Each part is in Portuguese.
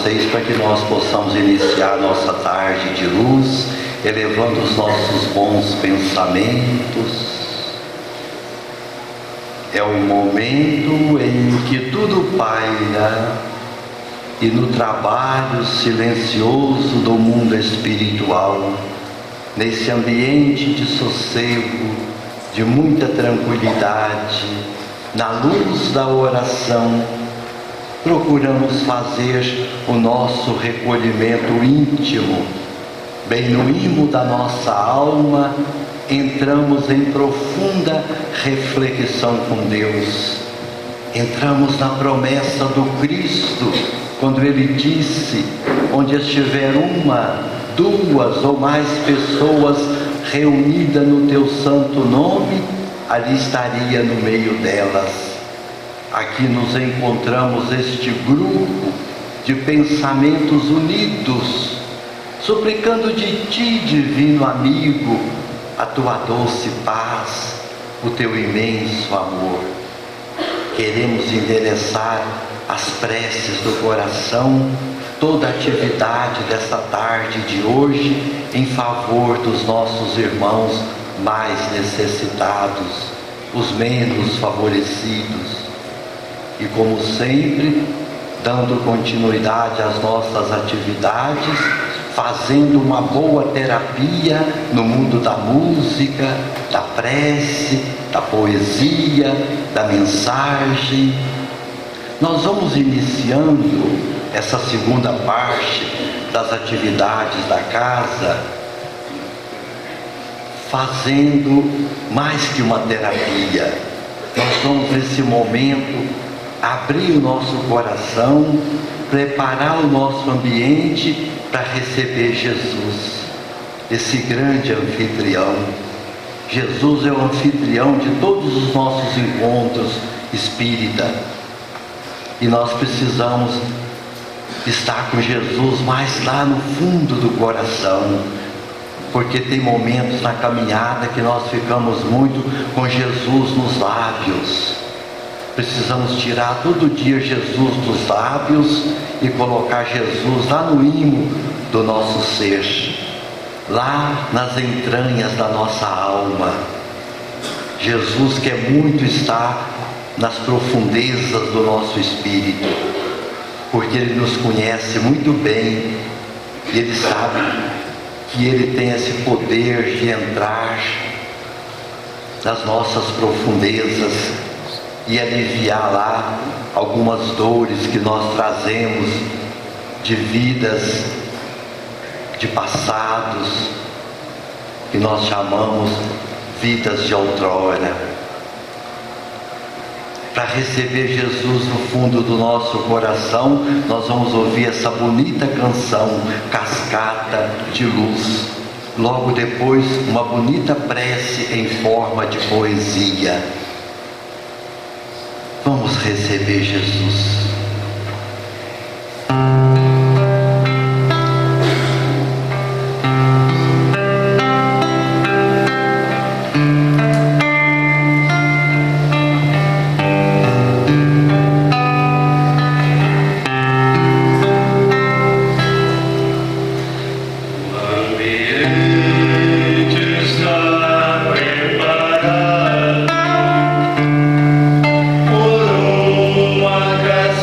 vocês para que nós possamos iniciar nossa tarde de luz, elevando os nossos bons pensamentos. É o momento em que tudo paira e no trabalho silencioso do mundo espiritual, nesse ambiente de sossego, de muita tranquilidade, na luz da oração, procuramos fazer o nosso recolhimento íntimo. Bem no imo da nossa alma, entramos em profunda reflexão com Deus. Entramos na promessa do Cristo, quando Ele disse: onde estiver uma, duas ou mais pessoas reunidas no Teu santo nome, ali estaria no meio delas. Aqui nos encontramos este grupo de pensamentos unidos, suplicando de Ti, divino amigo, a Tua doce paz, o Teu imenso amor. Queremos endereçar as preces do coração, toda a atividade dessa tarde de hoje em favor dos nossos irmãos mais necessitados, os menos favorecidos. E como sempre, dando continuidade às nossas atividades, fazendo uma boa terapia no mundo da música, da prece, da poesia, da mensagem. Nós vamos iniciando essa segunda parte das atividades da casa, fazendo mais que uma terapia. Nós vamos nesse momento abrir o nosso coração, preparar o nosso ambiente para receber Jesus, esse grande anfitrião. Jesus é o anfitrião de todos os nossos encontros espírita, e nós precisamos estar com Jesus mais lá no fundo do coração, porque tem momentos na caminhada que nós ficamos muito com Jesus nos lábios. Precisamos tirar todo dia Jesus dos lábios e colocar Jesus lá no imo do nosso ser, lá nas entranhas da nossa alma. Jesus quer muito estar nas profundezas do nosso espírito, porque Ele nos conhece muito bem e Ele sabe que Ele tem esse poder de entrar nas nossas profundezas e aliviar lá algumas dores que nós trazemos de vidas, de passados, que nós chamamos vidas de outrora. Para receber Jesus no fundo do nosso coração, nós vamos ouvir essa bonita canção, Cascata de Luz. Logo depois, uma bonita prece em forma de poesia. Vamos receber Jesus. Por uma graça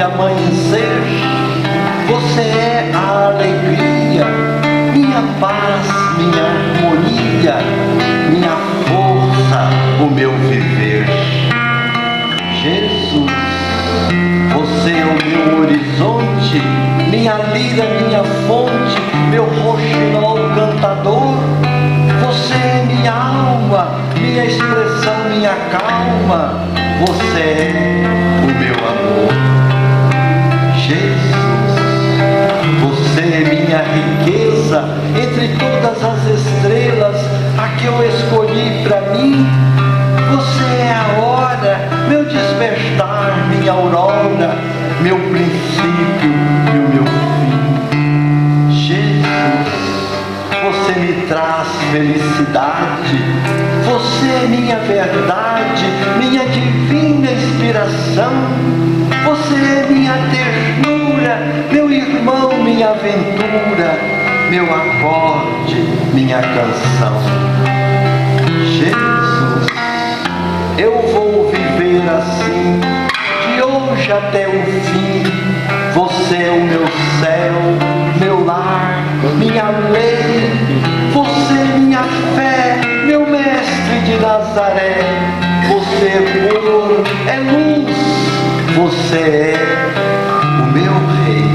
amanhecer. Você é a alegria, minha paz, minha harmonia, minha força, o meu viver. Jesus, você é o meu horizonte, minha lira, minha fonte, meu roxinol cantador. Você é minha alma, minha expressão, minha calma. Você é o meu amor. Jesus, você é minha riqueza, entre todas as estrelas, a que eu escolhi para mim. Você é a hora, meu despertar, minha aurora, meu princípio e o meu fim. Jesus, você me traz felicidade, você é minha verdade, minha divina inspiração. Você é minha ternura, meu irmão, minha aventura, meu acorde, minha canção. Jesus, eu vou viver assim, de hoje até o fim. Você é o meu céu, meu lar, minha lei. Você é minha fé, meu mestre de Nazaré. Você é cor, é luz. Você é o meu rei.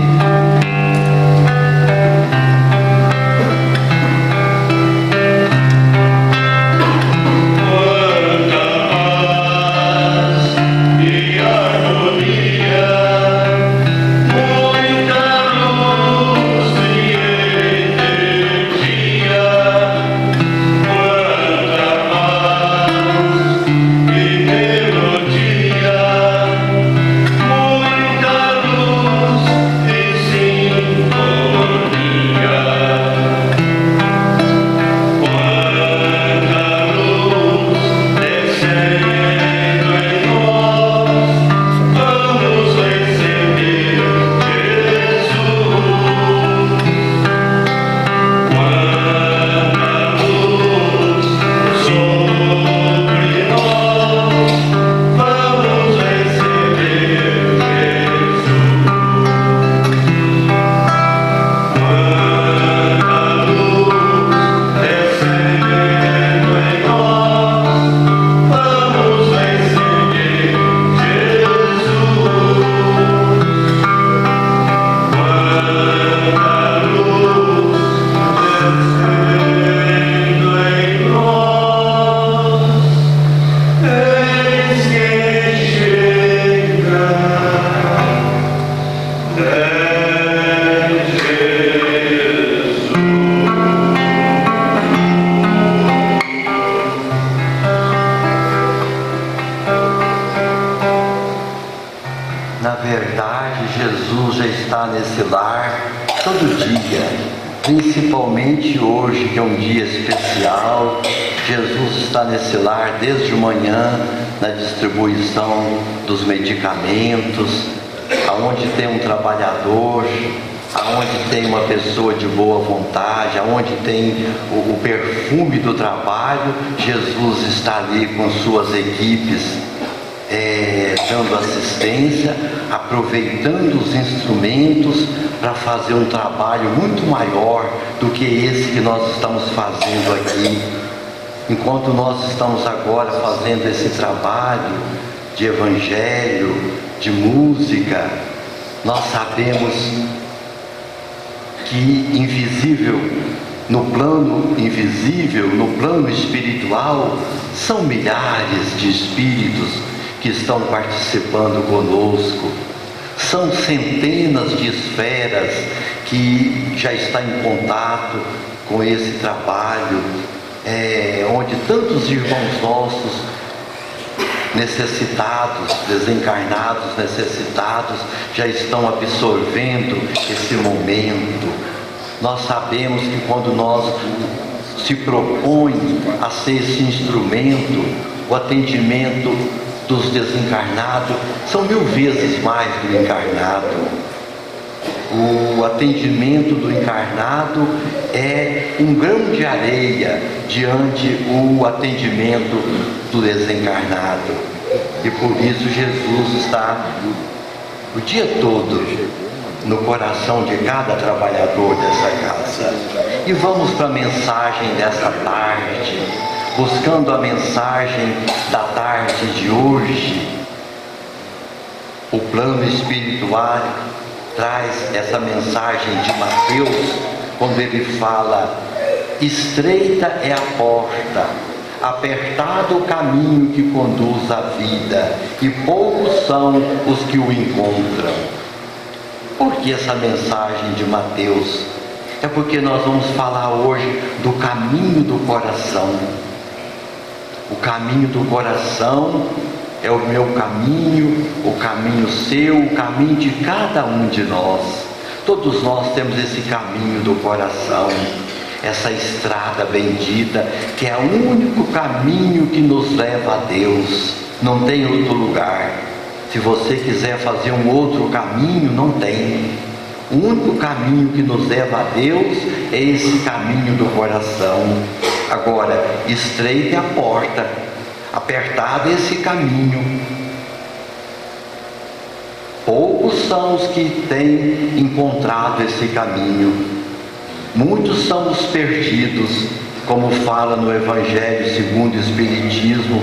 Na verdade, Jesus já está nesse lar todo dia, principalmente hoje, que é um dia especial. Jesus está nesse lar desde manhã, na distribuição dos medicamentos, aonde tem um trabalhador, aonde tem uma pessoa de boa vontade, aonde tem o perfume do trabalho. Jesus está ali com suas equipes, dando assistência, aproveitando os instrumentos para fazer um trabalho muito maior do que esse que nós estamos fazendo aqui. Enquanto nós estamos agora fazendo esse trabalho de evangelho, de música, nós sabemos que invisível, no plano invisível, no plano espiritual, são milhares de espíritos que estão participando conosco. São centenas de esferas que já estão em contato com esse trabalho, onde tantos irmãos nossos necessitados, desencarnados, necessitados, já estão absorvendo esse momento. Nós sabemos que quando nós se propõe a ser esse instrumento, o atendimento dos desencarnados são 1000 vezes mais do encarnado. O atendimento do encarnado é um grão de areia diante o atendimento do desencarnado. E por isso Jesus está o dia todo no coração de cada trabalhador dessa casa. E vamos para a mensagem dessa tarde, buscando a mensagem da tarde de hoje. O plano espiritual traz essa mensagem de Mateus, quando ele fala: estreita é a porta, apertado o caminho que conduz à vida, e poucos são os que o encontram. Por que essa mensagem de Mateus? É porque nós vamos falar hoje do caminho do coração. O caminho do coração é o meu caminho, o caminho seu, o caminho de cada um de nós. Todos nós temos esse caminho do coração, essa estrada bendita, que é o único caminho que nos leva a Deus. Não tem outro lugar. Se você quiser fazer um outro caminho, não tem. O único caminho que nos leva a Deus é esse caminho do coração. Agora, estreita é a porta, apertado é esse caminho. Poucos são os que têm encontrado esse caminho. Muitos são os perdidos, como fala no Evangelho segundo o Espiritismo.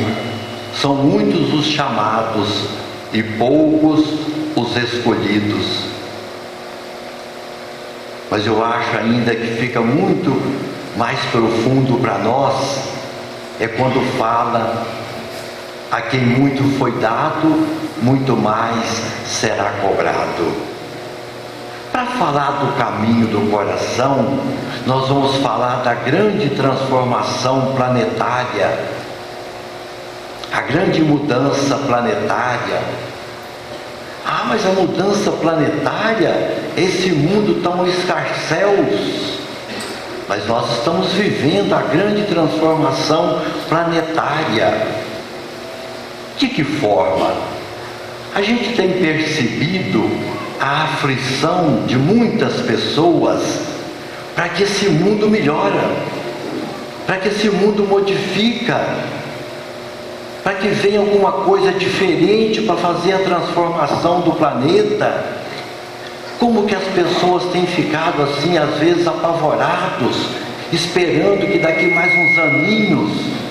São muitos os chamados e poucos os escolhidos. Mas eu acho ainda que fica muito mais profundo para nós, é quando fala: a quem muito foi dado, muito mais será cobrado. Para falar do caminho do coração, nós vamos falar da grande transformação planetária, a grande mudança planetária. Ah, mas a mudança planetária, esse mundo tão escarcéus. Mas nós estamos vivendo a grande transformação planetária. De que forma? A gente tem percebido a aflição de muitas pessoas para que esse mundo melhora, para que esse mundo modifica, para que venha alguma coisa diferente para fazer a transformação do planeta. Como que as pessoas têm ficado assim, às vezes apavorados, esperando que daqui mais uns aninhos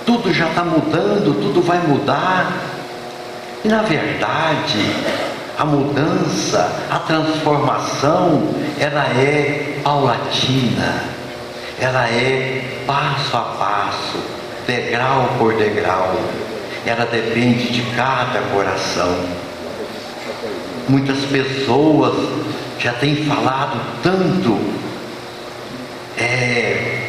tudo já está mudando, tudo vai mudar. E na verdade, a mudança, a transformação, ela é paulatina, ela é passo a passo, degrau por degrau. Ela depende de cada coração. Muitas pessoas já têm falado tanto,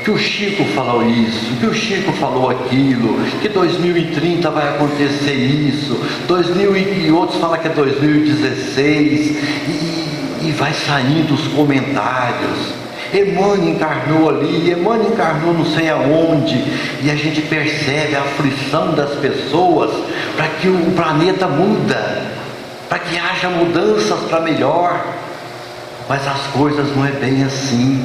que o Chico falou isso, que o Chico falou aquilo, que 2030 vai acontecer isso, 2000 e outros falam que é 2016, e vai saindo os comentários. Emmanuel encarnou ali, Emmanuel encarnou não sei aonde, e a gente percebe a aflição das pessoas para que o planeta muda, para que haja mudanças para melhor. Mas as coisas não é bem assim.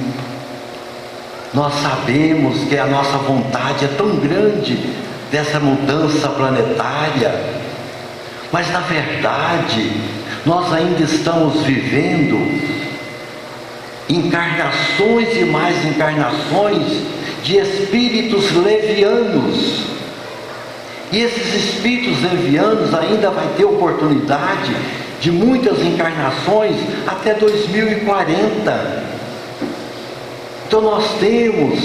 Nós sabemos que a nossa vontade é tão grande dessa mudança planetária, mas na verdade nós ainda estamos vivendo encarnações e mais encarnações de espíritos levianos. E esses espíritos levianos ainda vai ter oportunidade de muitas encarnações até 2040. Então nós temos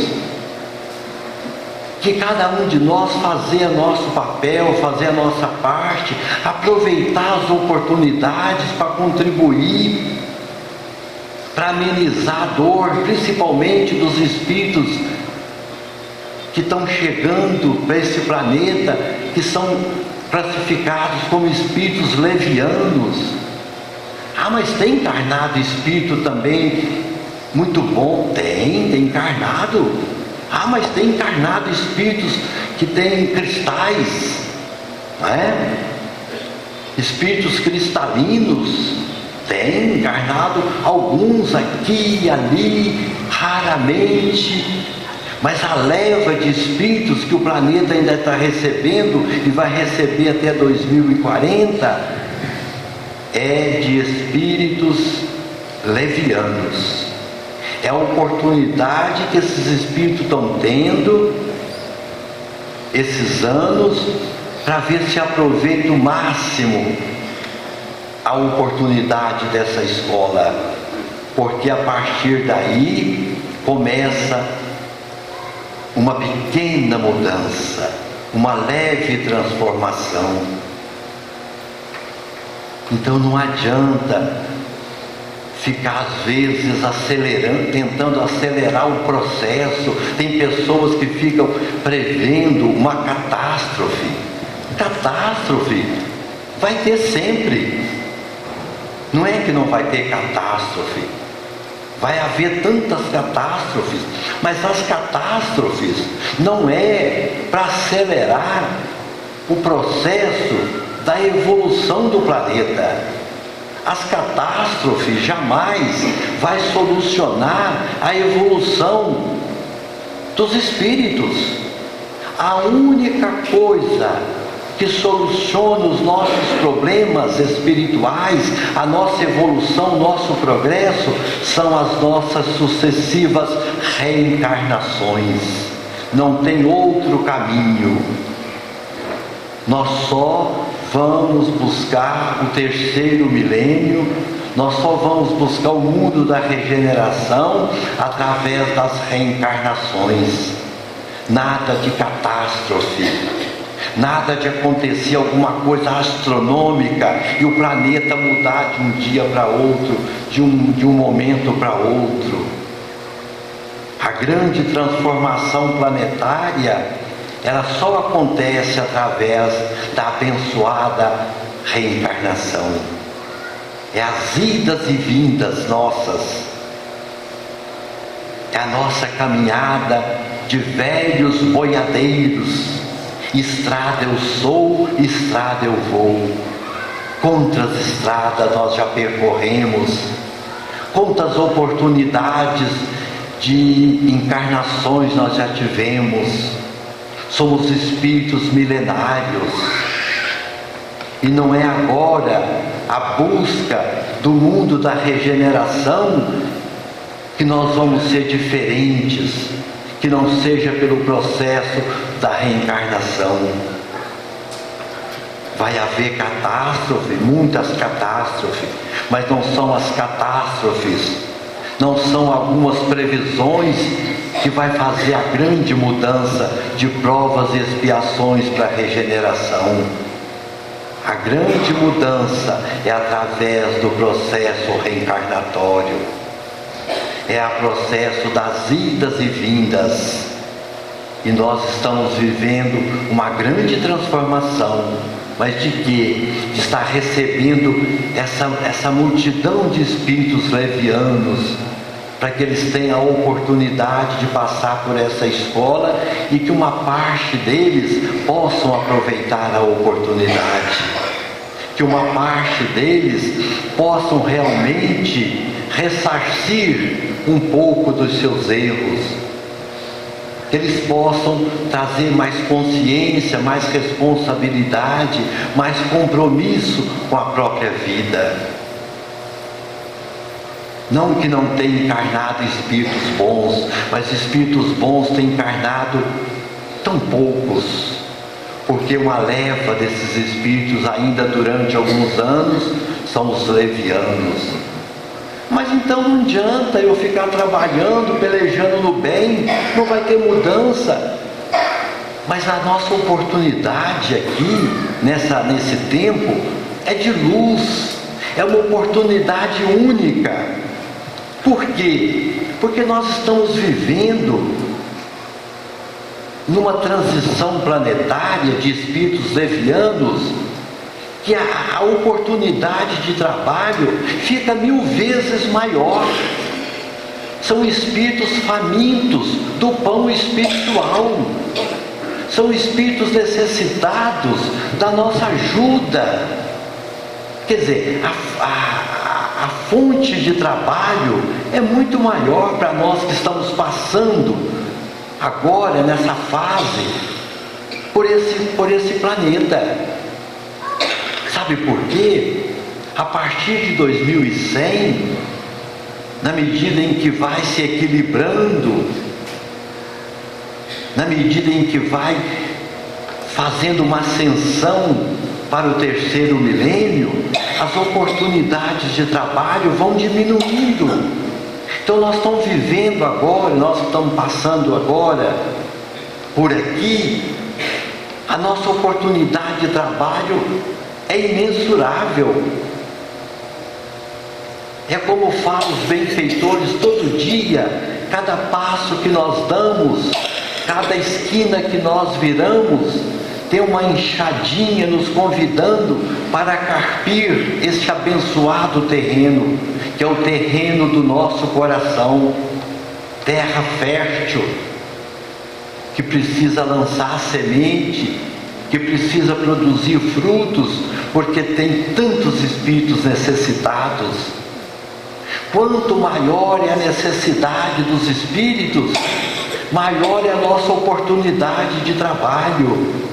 que cada um de nós fazer o nosso papel, fazer a nossa parte, aproveitar as oportunidades para contribuir, para amenizar a dor, principalmente dos espíritos que estão chegando para esse planeta, que são classificados como espíritos levianos. Ah, mas tem encarnado espírito também muito bom? Tem encarnado. Ah, mas tem encarnado espíritos que têm cristais, não é? Espíritos cristalinos. Tem encarnado alguns aqui e ali, raramente. Mas a leva de espíritos que o planeta ainda está recebendo e vai receber até 2040, é de espíritos levianos. É a oportunidade que esses espíritos estão tendo, esses anos, para ver se aproveita o máximo a oportunidade dessa escola, porque a partir daí começa uma pequena mudança, uma leve transformação. Então não adianta ficar às vezes acelerando, tentando acelerar o processo. Tem pessoas que ficam prevendo uma catástrofe. Catástrofe vai ter sempre. Não é que não vai ter catástrofe. Vai haver tantas catástrofes, mas as catástrofes não é para acelerar o processo da evolução do planeta. As catástrofes jamais vai solucionar a evolução dos espíritos. A única coisa que soluciona os nossos problemas espirituais, a nossa evolução, o nosso progresso, são as nossas sucessivas reencarnações. Não tem outro caminho. Nós só vamos buscar o terceiro milênio, nós só vamos buscar o mundo da regeneração através das reencarnações. Nada de catástrofe, nada de acontecer alguma coisa astronômica e o planeta mudar de um dia para outro, de um momento para outro. A grande transformação planetária, ela só acontece através da abençoada reencarnação. É as idas e vindas nossas, é a nossa caminhada de velhos boiadeiros. Estrada eu sou, estrada eu vou. Quantas estradas nós já percorremos, quantas oportunidades de encarnações nós já tivemos. Somos espíritos milenários, e não é agora a busca do mundo da regeneração que nós vamos ser diferentes, que não seja pelo processo da reencarnação. Vai haver catástrofe, muitas catástrofes, mas não são as catástrofes, não são algumas previsões que vai fazer a grande mudança de provas e expiações para a regeneração. A grande mudança é através do processo reencarnatório, é o processo das idas e vindas, e nós estamos vivendo uma grande transformação. Mas de quê? De estar recebendo essa multidão de espíritos levianos, para que eles tenham a oportunidade de passar por essa escola e que uma parte deles possam aproveitar a oportunidade, que uma parte deles possam realmente ressarcir um pouco dos seus erros, que eles possam trazer mais consciência, mais responsabilidade, mais compromisso com a própria vida. Não que não tenha encarnado espíritos bons, mas espíritos bons têm encarnado tão poucos, porque uma leva desses espíritos ainda durante alguns anos são os levianos. Mas então não adianta eu ficar trabalhando, pelejando no bem, não vai ter mudança. Mas a nossa oportunidade aqui, nesse tempo, é de luz, é uma oportunidade única. Por quê? Porque nós estamos vivendo numa transição planetária de espíritos levianos, que a oportunidade de trabalho fica 1000 vezes maior. São espíritos famintos do pão espiritual, são espíritos necessitados da nossa ajuda. Quer dizer, a fonte de trabalho é muito maior para nós que estamos passando agora nessa fase por esse planeta. Sabe por quê? A partir de 2100, na medida em que vai se equilibrando, na medida em que vai fazendo uma ascensão para o terceiro milênio, as oportunidades de trabalho vão diminuindo. Então nós estamos vivendo agora, nós estamos passando agora por aqui, a nossa oportunidade de trabalho é imensurável. É como falam os benfeitores todo dia, cada passo que nós damos, cada esquina que nós viramos, tem uma enxadinha nos convidando para carpir este abençoado terreno, que é o terreno do nosso coração, terra fértil, que precisa lançar semente, que precisa produzir frutos, porque tem tantos espíritos necessitados. Quanto maior é a necessidade dos espíritos, maior é a nossa oportunidade de trabalho.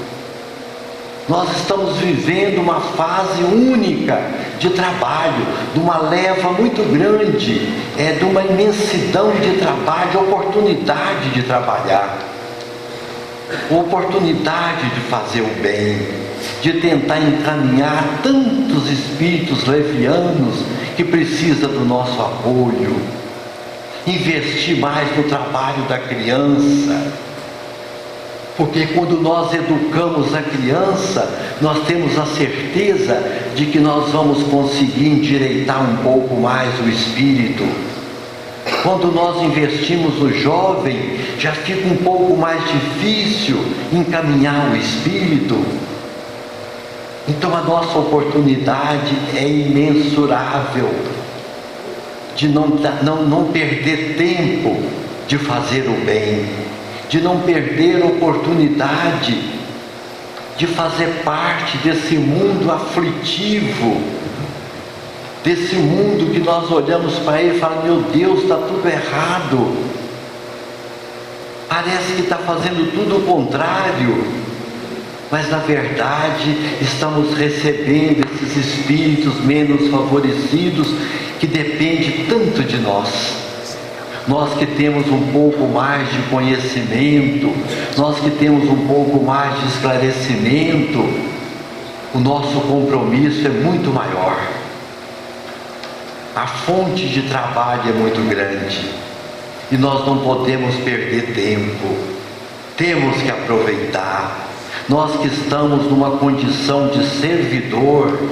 Nós estamos vivendo uma fase única de trabalho, de uma leva muito grande, de uma imensidão de trabalho, de oportunidade de trabalhar, oportunidade de fazer o bem, de tentar encaminhar tantos espíritos levianos que precisam do nosso apoio, investir mais no trabalho da criança. Porque quando nós educamos a criança, nós temos a certeza de que nós vamos conseguir endireitar um pouco mais o espírito. Quando nós investimos no jovem, já fica um pouco mais difícil encaminhar o espírito. Então a nossa oportunidade é imensurável de não perder tempo de fazer o bem, de não perder a oportunidade de fazer parte desse mundo aflitivo, desse mundo que nós olhamos para ele e falamos: meu Deus, está tudo errado, parece que está fazendo tudo o contrário, mas na verdade estamos recebendo esses espíritos menos favorecidos que dependem tanto de nós. Nós que temos um pouco mais de conhecimento, nós que temos um pouco mais de esclarecimento, o nosso compromisso é muito maior. A fonte de trabalho é muito grande e nós não podemos perder tempo. Temos que aproveitar. Nós que estamos numa condição de servidor,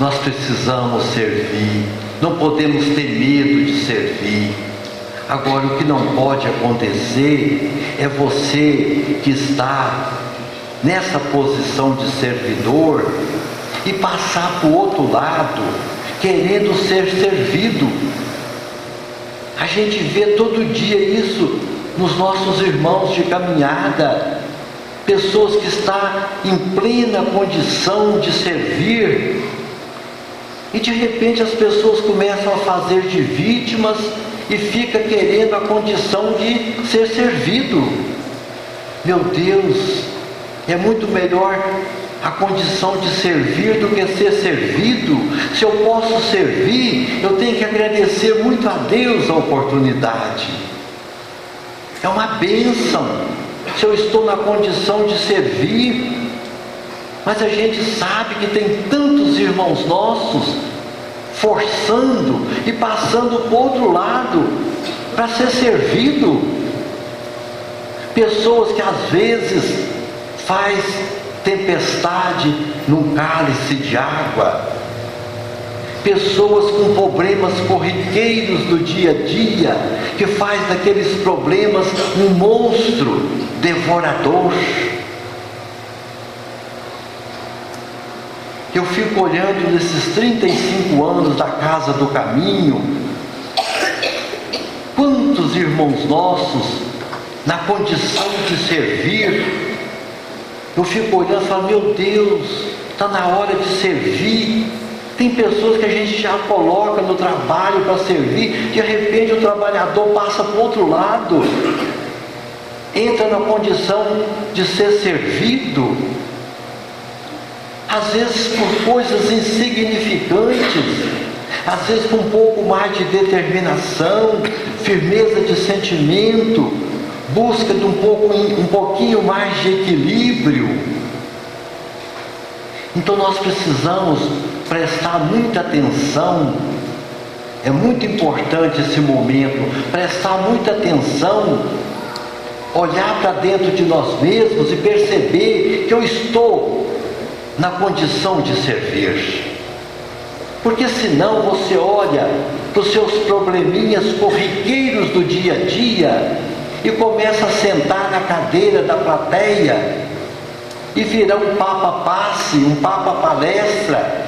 nós precisamos servir. Não podemos ter medo de servir. Agora, o que não pode acontecer é você que está nessa posição de servidor e passar para o outro lado, querendo ser servido. A gente vê todo dia isso nos nossos irmãos de caminhada, pessoas que estão em plena condição de servir, e de repente as pessoas começam a fazer de vítimas e fica querendo a condição de ser servido. Meu Deus, é muito melhor a condição de servir do que ser servido. Se eu posso servir, eu tenho que agradecer muito a Deus a oportunidade. É uma bênção se eu estou na condição de servir. Mas a gente sabe que tem tantos irmãos nossos forçando e passando para o outro lado para ser servido. Pessoas que às vezes faz tempestade num cálice de água. Pessoas com problemas corriqueiros do dia a dia, que faz daqueles problemas um monstro devorador. Eu fico olhando nesses 35 anos da Casa do Caminho, quantos irmãos nossos na condição de servir. Eu fico olhando e falo: meu Deus, está na hora de servir. Tem pessoas que a gente já coloca no trabalho para servir, de repente o trabalhador passa para o outro lado, entra na condição de ser servido. às vezes por coisas insignificantes, às vezes com um pouco mais de determinação, firmeza de sentimento, busca de um pouquinho mais de equilíbrio. Então nós precisamos prestar muita atenção. É muito importante esse momento, prestar muita atenção, olhar para dentro de nós mesmos e perceber que eu estou na condição de servir. Porque senão você olha para os seus probleminhas corriqueiros do dia a dia e começa a sentar na cadeira da plateia e virar um papa-passe, um papa-palestra,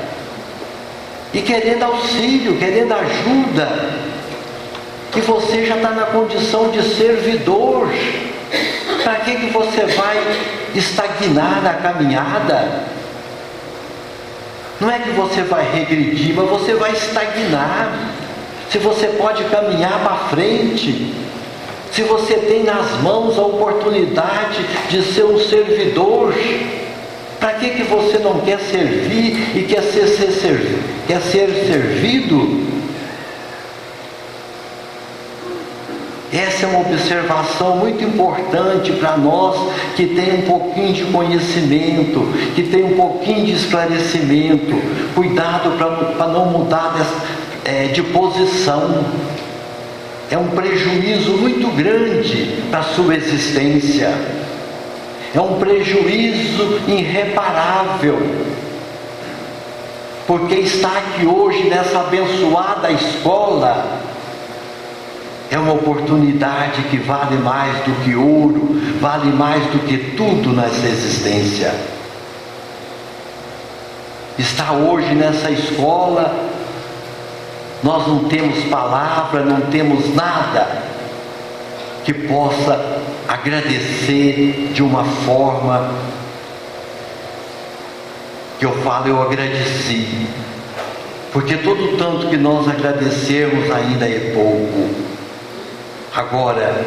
e querendo auxílio, querendo ajuda, e você já está na condição de servidor. Para que você vai estagnar na caminhada? Não é que você vai regredir, mas você vai estagnar. Se você pode caminhar para frente, se você tem nas mãos a oportunidade de ser um servidor, para que você não quer servir e quer ser servido? Essa é uma observação muito importante para nós que tem um pouquinho de conhecimento, que tem um pouquinho de esclarecimento. Cuidado para não mudar de posição. É um prejuízo muito grande para a sua existência. É um prejuízo irreparável. Porque estar aqui hoje nessa abençoada escola é uma oportunidade que vale mais do que ouro, vale mais do que tudo nessa existência. Estar hoje nessa escola, nós não temos palavra, não temos nada que possa agradecer de uma forma que eu falo, eu agradeci. Porque todo o tanto que nós agradecermos ainda é pouco. Agora,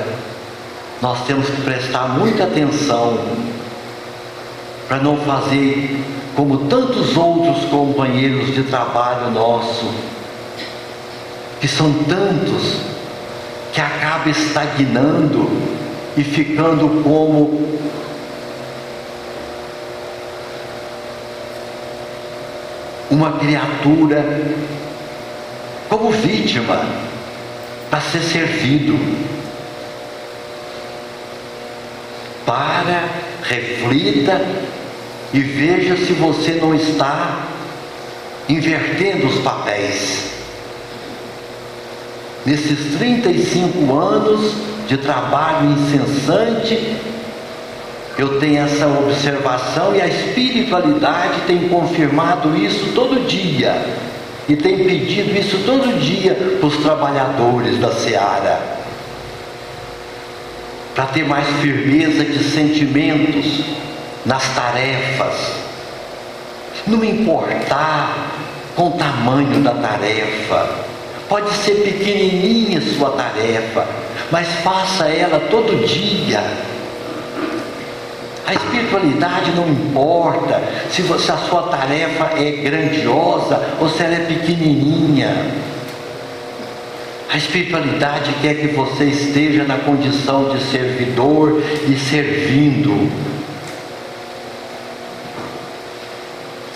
nós temos que prestar muita atenção para não fazer como tantos outros companheiros de trabalho nosso, que são tantos, que acaba estagnando e ficando como uma criatura, como vítima, para ser servido. Para, reflita e veja se você não está invertendo os papéis. Nesses 35 anos de trabalho incessante, eu tenho essa observação e a espiritualidade tem confirmado isso todo dia. E tem pedido isso todo dia para os trabalhadores da seara, para ter mais firmeza de sentimentos nas tarefas, não importar com o tamanho da tarefa. Pode ser pequenininha sua tarefa, mas faça ela todo dia. A espiritualidade não importa se a sua tarefa é grandiosa ou se ela é pequenininha. A espiritualidade quer que você esteja na condição de servidor e servindo.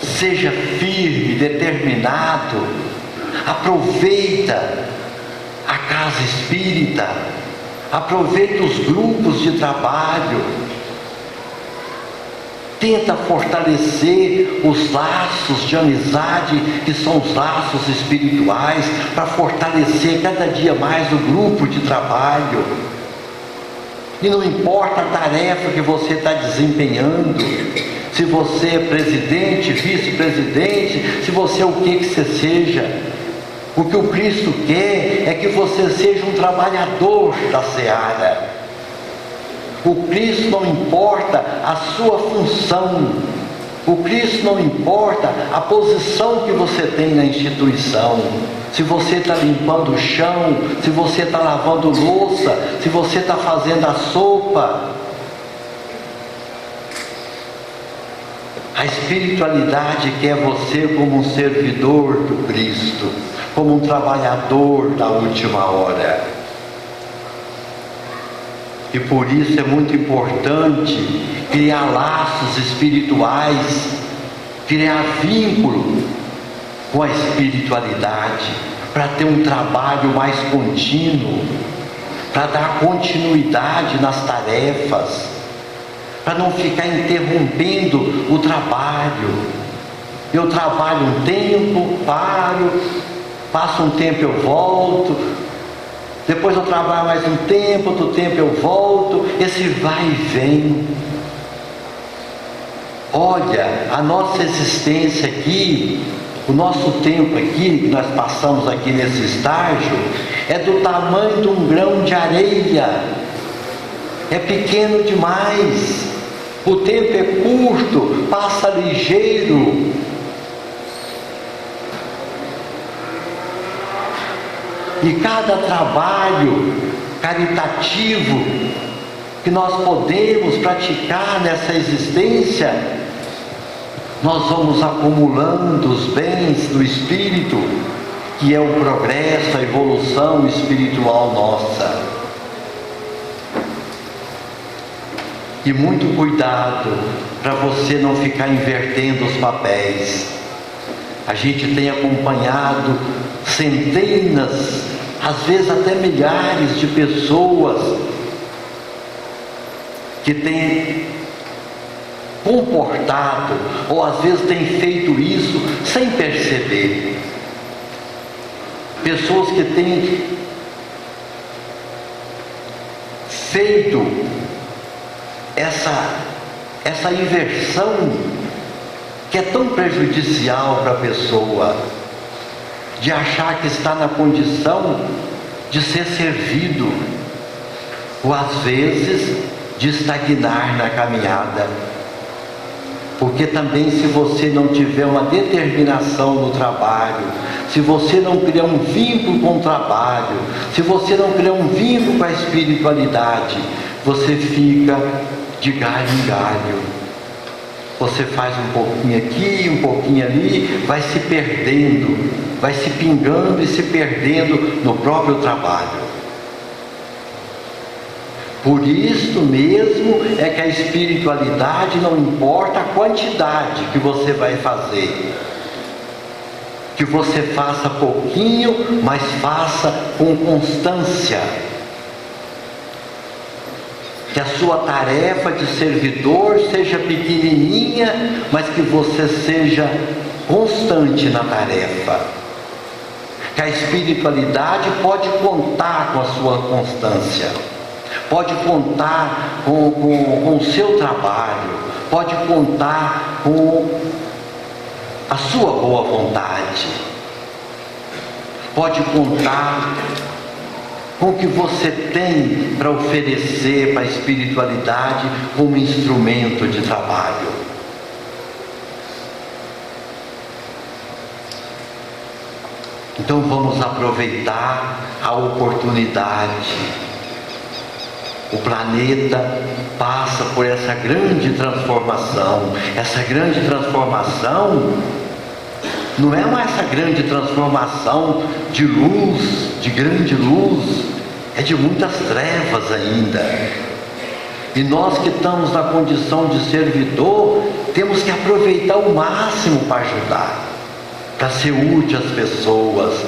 Seja firme, determinado. Aproveita a casa espírita. Aproveita os grupos de trabalho. Tenta fortalecer os laços de amizade, que são os laços espirituais, para fortalecer cada dia mais o grupo de trabalho. E não importa a tarefa que você está desempenhando, se você é presidente, vice-presidente, se você é o que você seja, o que o Cristo quer é que você seja um trabalhador da seara. O Cristo não importa a sua função, o Cristo não importa a posição que você tem na instituição. Se você está limpando o chão, se você está lavando louça, se você está fazendo a sopa. A espiritualidade quer você como um servidor do Cristo, como um trabalhador da última hora. E por isso é muito importante criar laços espirituais, criar vínculo com a espiritualidade, para ter um trabalho mais contínuo, para dar continuidade nas tarefas, para não ficar interrompendo o trabalho. Eu trabalho um tempo, paro, passo um tempo eu volto, depois eu trabalho mais um tempo, outro tempo eu volto, esse vai e vem. Olha, a nossa existência aqui, o nosso tempo aqui, que nós passamos aqui nesse estágio, é do tamanho de um grão de areia, é pequeno demais, o tempo é curto, passa ligeiro. E cada trabalho caritativo que nós podemos praticar nessa existência, nós vamos acumulando os bens do Espírito, que é o progresso, a evolução espiritual nossa. E muito cuidado para você não ficar invertendo os papéis. A gente tem acompanhado centenas, às vezes até milhares de pessoas que têm comportado, ou às vezes têm feito isso sem perceber. Pessoas que têm feito essa inversão que é tão prejudicial para a pessoa, de achar que está na condição de ser servido, ou às vezes de estagnar na caminhada. Porque também, se você não tiver uma determinação no trabalho, se você não criar um vínculo com o trabalho, se você não criar um vínculo com a espiritualidade, você fica de galho em galho. Você faz um pouquinho aqui, um pouquinho ali, vai se perdendo, vai se pingando e se perdendo no próprio trabalho. Por isso mesmo é que a espiritualidade não importa a quantidade que você vai fazer. Que você faça pouquinho, mas faça com constância. Que a sua tarefa de servidor seja pequenininha, mas que você seja constante na tarefa. Que a espiritualidade pode contar com a sua constância, pode contar com o seu trabalho, pode contar com a sua boa vontade, pode contar com o que você tem para oferecer para a espiritualidade como instrumento de trabalho. Então vamos aproveitar a oportunidade. O planeta passa por essa grande transformação. Essa grande transformação não é mais essa grande transformação de luz, de grande luz, é de muitas trevas ainda. E nós que estamos na condição de servidor, temos que aproveitar o máximo para ajudar, para ser útil às pessoas,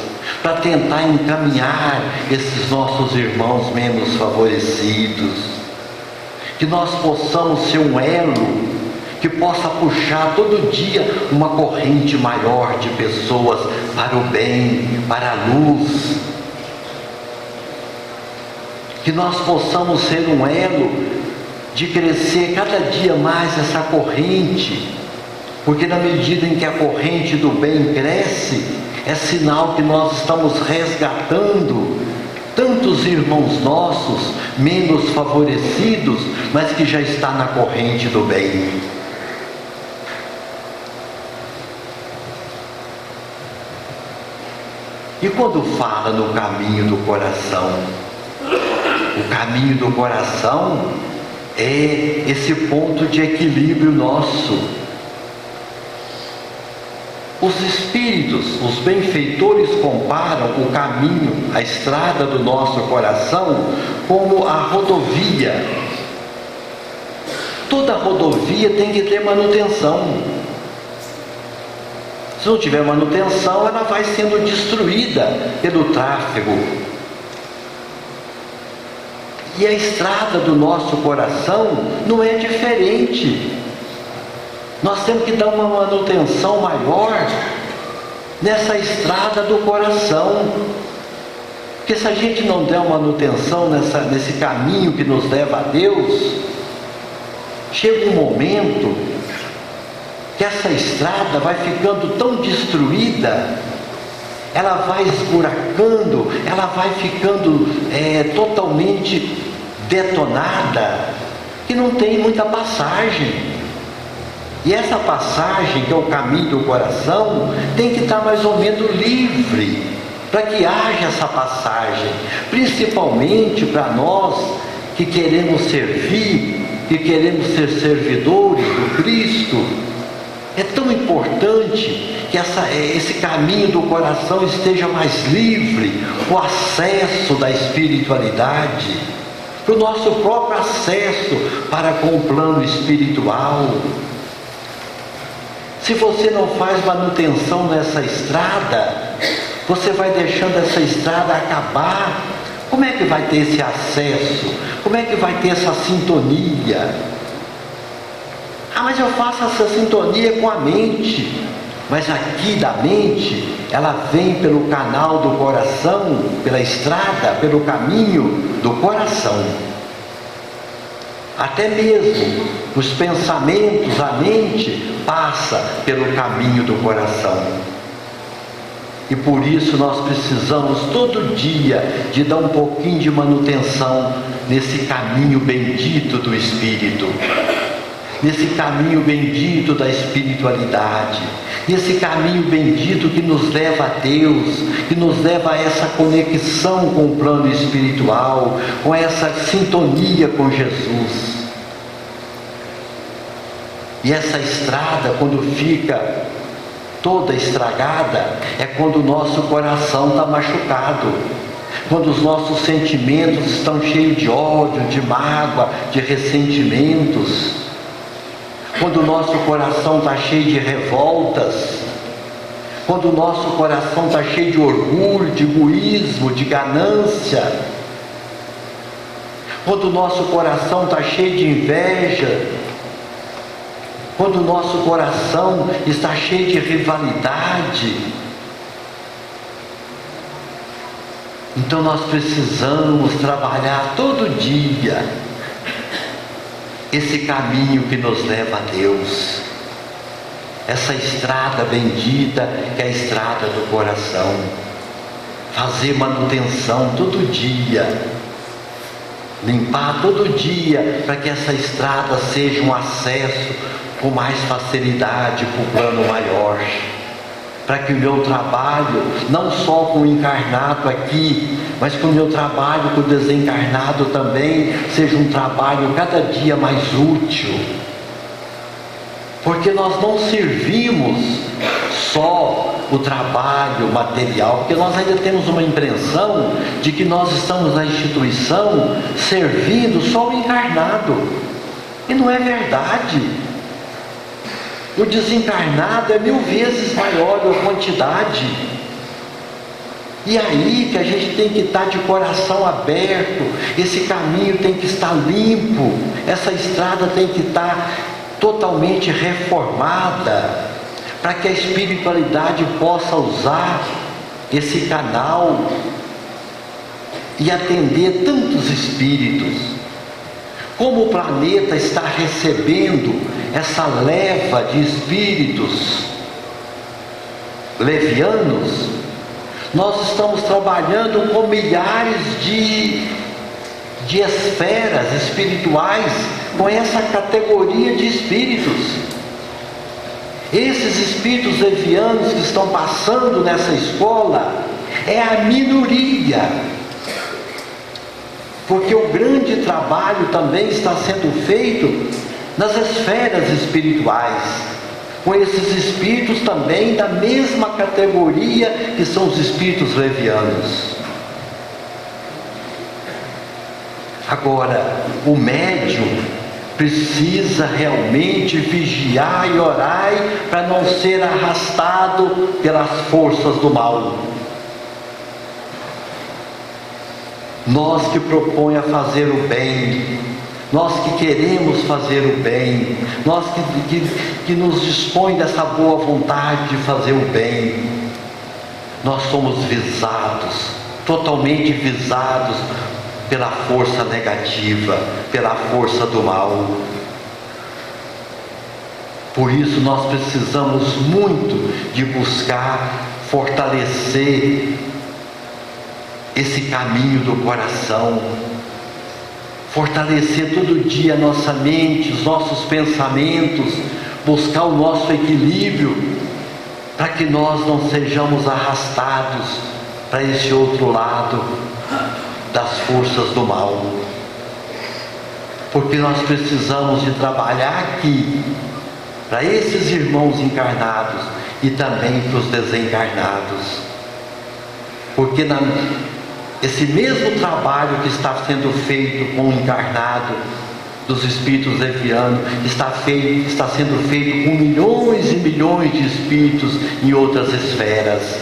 para tentar encaminhar esses nossos irmãos menos favorecidos, que nós possamos ser um elo que possa puxar todo dia uma corrente maior de pessoas para o bem, para a luz. Que nós possamos ser um elo de crescer cada dia mais essa corrente, porque na medida em que a corrente do bem cresce, é sinal que nós estamos resgatando tantos irmãos nossos menos favorecidos, mas que já está na corrente do bem. E quando fala no caminho do coração, o caminho do coração é esse ponto de equilíbrio nosso, Os espíritos, os benfeitores comparam o caminho, a estrada do nosso coração como a rodovia. Toda rodovia tem que ter manutenção. Se não tiver manutenção, ela vai sendo destruída pelo tráfego. E a estrada do nosso coração não é diferente. Nós temos que dar uma manutenção maior nessa estrada do coração. Porque se a gente não der uma manutenção nesse caminho que nos leva a Deus, chega um momento que essa estrada vai ficando tão destruída, ela vai esburacando, ela vai ficando totalmente detonada, que não tem muita passagem. E essa passagem, que é o caminho do coração, tem que estar mais ou menos livre, para que haja essa passagem, principalmente para nós que queremos servir, que queremos ser servidores do Cristo. É tão importante que esse caminho do coração esteja mais livre, o acesso da espiritualidade, para o nosso próprio acesso para com o plano espiritual. Se você não faz manutenção nessa estrada, você vai deixando essa estrada acabar. Como é que vai ter esse acesso? Como é que vai ter essa sintonia? Mas eu faço essa sintonia com a mente. Mas aqui da mente, ela vem pelo canal do coração, pela estrada, pelo caminho do coração. Até mesmo os pensamentos, a mente passa pelo caminho do coração. E por isso nós precisamos todo dia de dar um pouquinho de manutenção nesse caminho bendito do Espírito, nesse caminho bendito da espiritualidade, nesse caminho bendito que nos leva a Deus, que nos leva a essa conexão com o plano espiritual, com essa sintonia com Jesus. E essa estrada, quando fica toda estragada, é quando o nosso coração está machucado, quando os nossos sentimentos estão cheios de ódio, de mágoa, de ressentimentos, quando o nosso coração está cheio de revoltas, quando o nosso coração está cheio de orgulho, de egoísmo, de ganância, quando o nosso coração está cheio de inveja, quando o nosso coração está cheio de rivalidade. Então nós precisamos trabalhar todo dia esse caminho que nos leva a Deus, essa estrada bendita que é a estrada do coração. Fazer manutenção todo dia, limpar todo dia, para que essa estrada seja um acesso com mais facilidade para o plano maior, para que o meu trabalho, não só com o encarnado aqui, mas que o meu trabalho com o desencarnado também seja um trabalho cada dia mais útil, porque nós não servimos só o trabalho material, porque nós ainda temos uma impressão de que nós estamos na instituição servindo só o encarnado, e não é verdade. O desencarnado é 1000 vezes maior a quantidade. E aí que a gente tem que estar de coração aberto, esse caminho tem que estar limpo, essa estrada tem que estar totalmente reformada, para que a espiritualidade possa usar esse canal e atender tantos espíritos. Como o planeta está recebendo essa leva de espíritos levianos, nós estamos trabalhando com milhares de esferas espirituais, com essa categoria de espíritos. Esses espíritos levianos que estão passando nessa escola é a minoria, porque o grande trabalho também está sendo feito nas esferas espirituais, com esses espíritos também da mesma categoria que são os espíritos levianos. Agora, o médium precisa realmente vigiar e orar para não ser arrastado pelas forças do mal. Nós que propõe a fazer o bem, nós que queremos fazer o bem, nós que nos dispõe dessa boa vontade de fazer o bem, nós somos visados, totalmente visados pela força negativa, pela força do mal. Por isso nós precisamos muito de buscar fortalecer esse caminho do coração, fortalecer todo dia a nossa mente, os nossos pensamentos, buscar o nosso equilíbrio, para que nós não sejamos arrastados para esse outro lado das forças do mal. Porque nós precisamos de trabalhar aqui, para esses irmãos encarnados e também para os desencarnados. Porque esse mesmo trabalho que está sendo feito com o encarnado dos espíritos levianos está sendo feito com milhões e milhões de espíritos em outras esferas,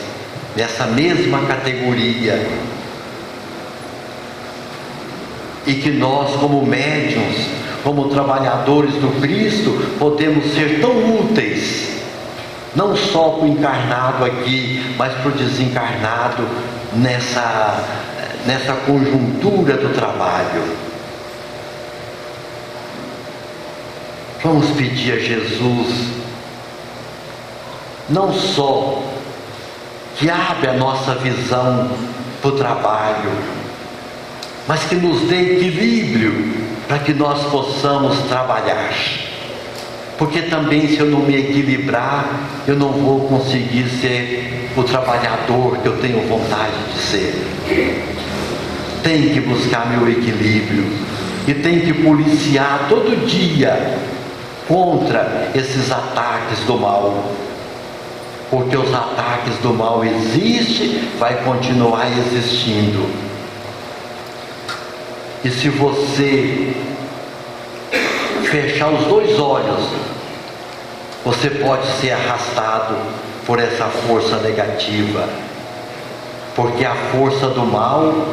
nessa mesma categoria. E que nós, como médiuns, como trabalhadores do Cristo, podemos ser tão úteis, não só para o encarnado aqui, mas para o desencarnado nessa conjuntura do trabalho. Vamos pedir a Jesus, não só que abra a nossa visão para o trabalho, mas que nos dê equilíbrio para que nós possamos trabalhar. Porque também, se eu não me equilibrar, eu não vou conseguir ser o trabalhador que eu tenho vontade de ser. Tem que buscar meu equilíbrio e tem que policiar todo dia contra esses ataques do mal. Porque os ataques do mal existem, vai continuar existindo. E se você fechar os dois olhos, você pode ser arrastado por essa força negativa, porque a força do mal,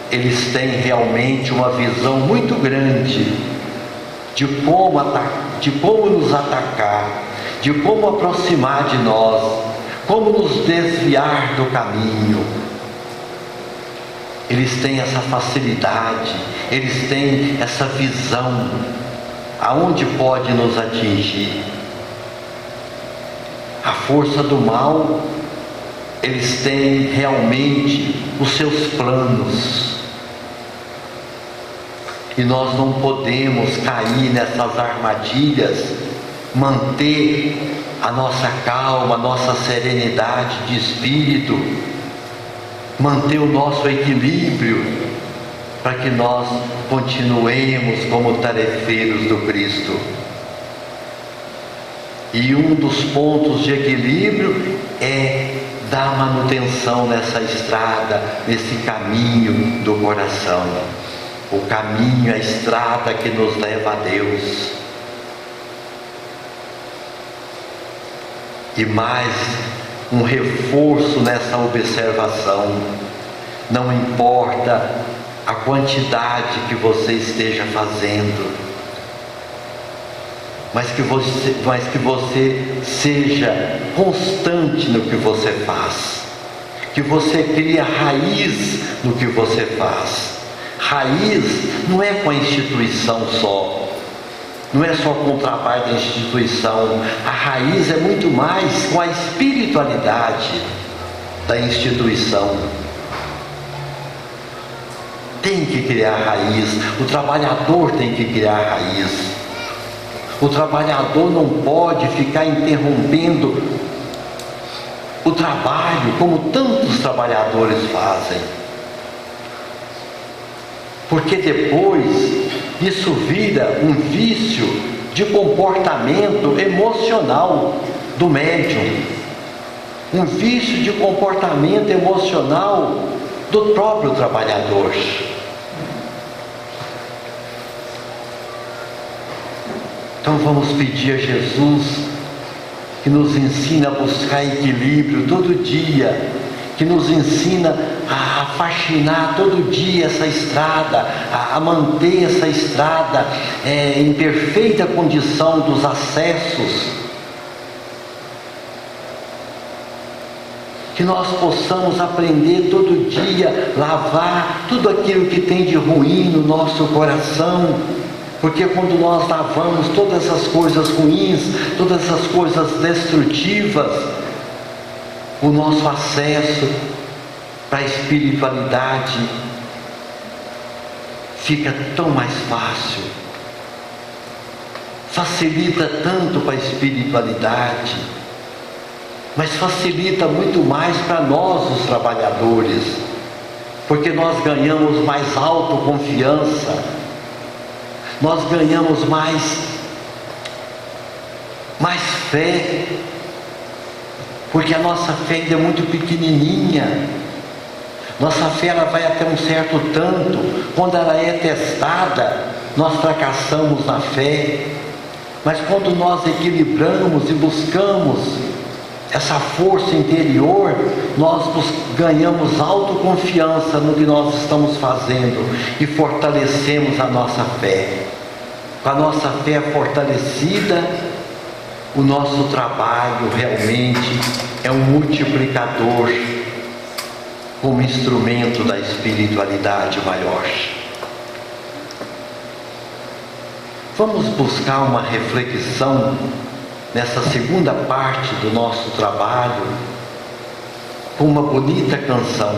eles têm realmente uma visão muito grande de como nos atacar, de como aproximar de nós, como nos desviar do caminho. Eles têm essa facilidade, eles têm essa visão aonde pode nos atingir. A força do mal, eles têm realmente os seus planos. E nós não podemos cair nessas armadilhas, manter a nossa calma, a nossa serenidade de espírito, manter o nosso equilíbrio, para que nós continuemos como tarefeiros do Cristo. E um dos pontos de equilíbrio é dar manutenção nessa estrada, nesse caminho do coração. O caminho, a estrada que nos leva a Deus. E mais um reforço nessa observação: não importa a quantidade que você esteja fazendo, mas que você seja constante no que você faz, que você crie raiz no que você faz. Raiz não é com a instituição só, não é só com o trabalho da instituição. A raiz é muito mais com a espiritualidade da instituição. Tem que criar raiz, o trabalhador tem que criar raiz. O trabalhador não pode ficar interrompendo o trabalho como tantos trabalhadores fazem, porque depois isso vira um vício de comportamento emocional. do médium, um vício de comportamento emocional do próprio trabalhador. Então vamos pedir a Jesus que nos ensina a buscar equilíbrio todo dia, que nos ensina a faxinar todo dia essa estrada, a manter essa estrada em perfeita condição dos acessos, que nós possamos aprender todo dia, lavar tudo aquilo que tem de ruim no nosso coração, porque quando nós lavamos todas essas coisas ruins, todas essas coisas destrutivas, o nosso acesso para a espiritualidade fica tão mais fácil, facilita tanto para a espiritualidade, mas facilita muito mais para nós, os trabalhadores, porque nós ganhamos mais autoconfiança, nós ganhamos mais fé, porque a nossa fé ainda é muito pequenininha. Nossa fé ela vai até um certo tanto. Quando ela é testada, nós fracassamos na fé. Mas quando nós equilibramos e buscamos essa força interior, nós ganhamos autoconfiança no que nós estamos fazendo e fortalecemos a nossa fé. Com a nossa fé fortalecida, o nosso trabalho realmente é um multiplicador como instrumento da espiritualidade maior. Vamos buscar uma reflexão nessa segunda parte do nosso trabalho com uma bonita canção.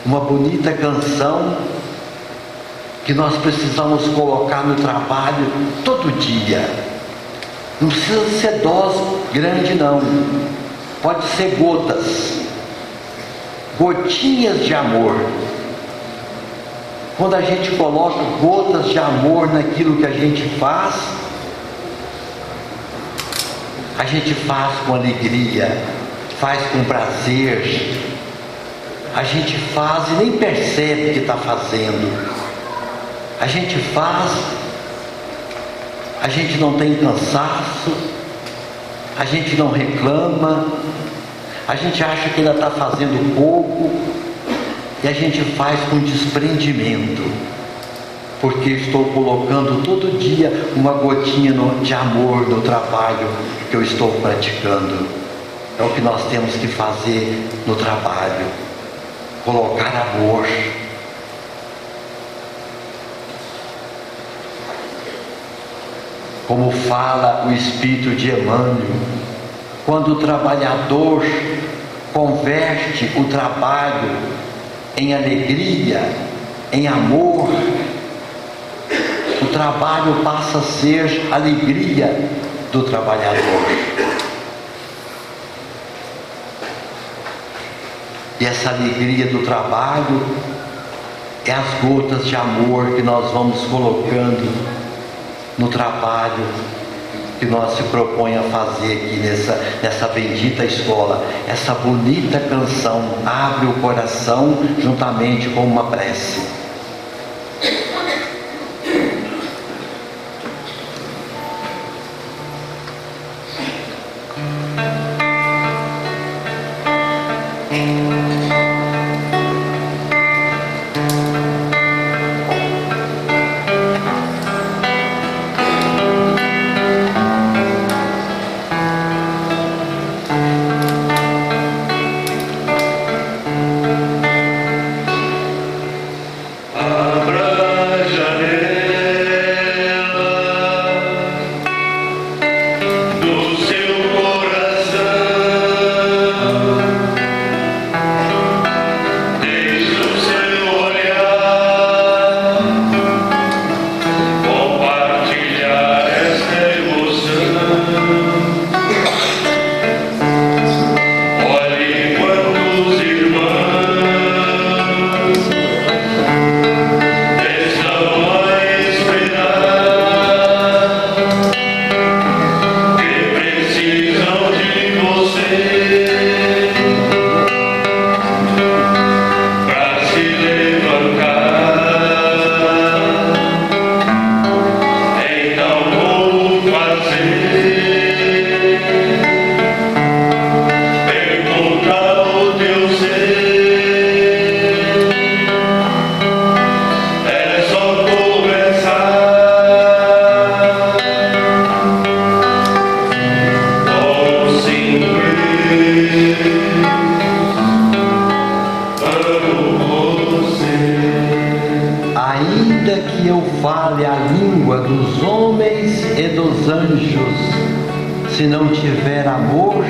Uma bonita canção que nós precisamos colocar no trabalho todo dia. Não precisa ser dose grande não, pode ser gotinhas de amor. Quando a gente coloca gotas de amor naquilo que a gente faz com alegria, faz com prazer, a gente faz e nem percebe que está fazendo, a gente faz. A gente não tem cansaço, a gente não reclama, a gente acha que ainda está fazendo pouco, e a gente faz com desprendimento, porque estou colocando todo dia uma gotinha de amor no trabalho que eu estou praticando. É o que nós temos que fazer no trabalho, colocar amor. Como fala o Espírito de Emmanuel, quando o trabalhador converte o trabalho em alegria, em amor, o trabalho passa a ser alegria do trabalhador. E essa alegria do trabalho é as gotas de amor que nós vamos colocando no trabalho que nós se propõe a fazer aqui nessa bendita escola. Essa bonita canção abre o coração juntamente com uma prece. dos homens e dos anjos. Se não tiver amor,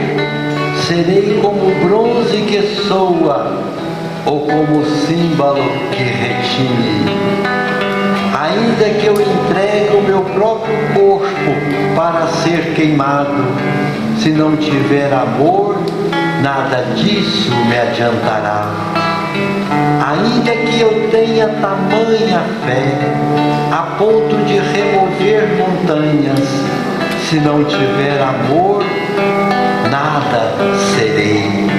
serei como bronze que soa, ou como símbolo que retine. Ainda que eu entregue o meu próprio corpo para ser queimado, se não tiver amor, nada disso me adiantará. Ainda que eu tenha tamanha fé, a ponto de remover montanhas, se não tiver amor, nada serei.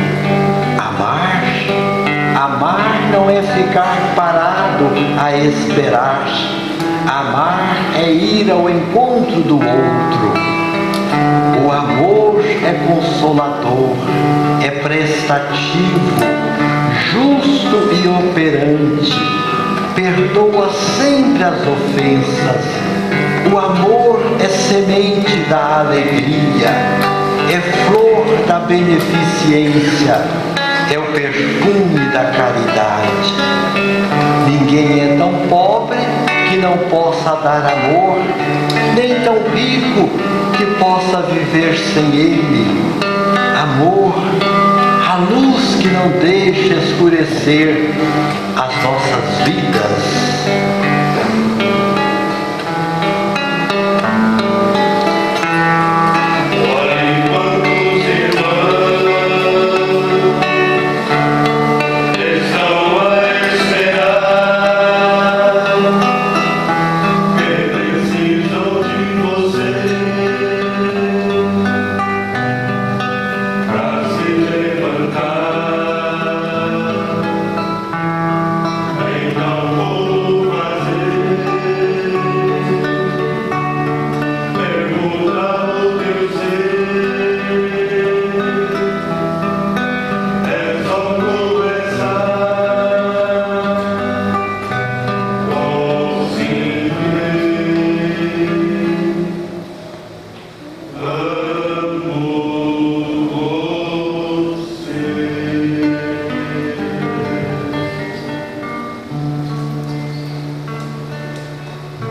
Amar não é ficar parado a esperar. Amar é ir ao encontro do outro. O amor é consolador, é prestativo, justo e operante. Perdoa sempre as ofensas. O amor é semente da alegria, é flor da beneficência, é o perfume da caridade. Ninguém é tão pobre que não possa dar amor, nem tão rico que possa viver sem ele. Amor, a luz que não deixa escurecer as nossas vidas.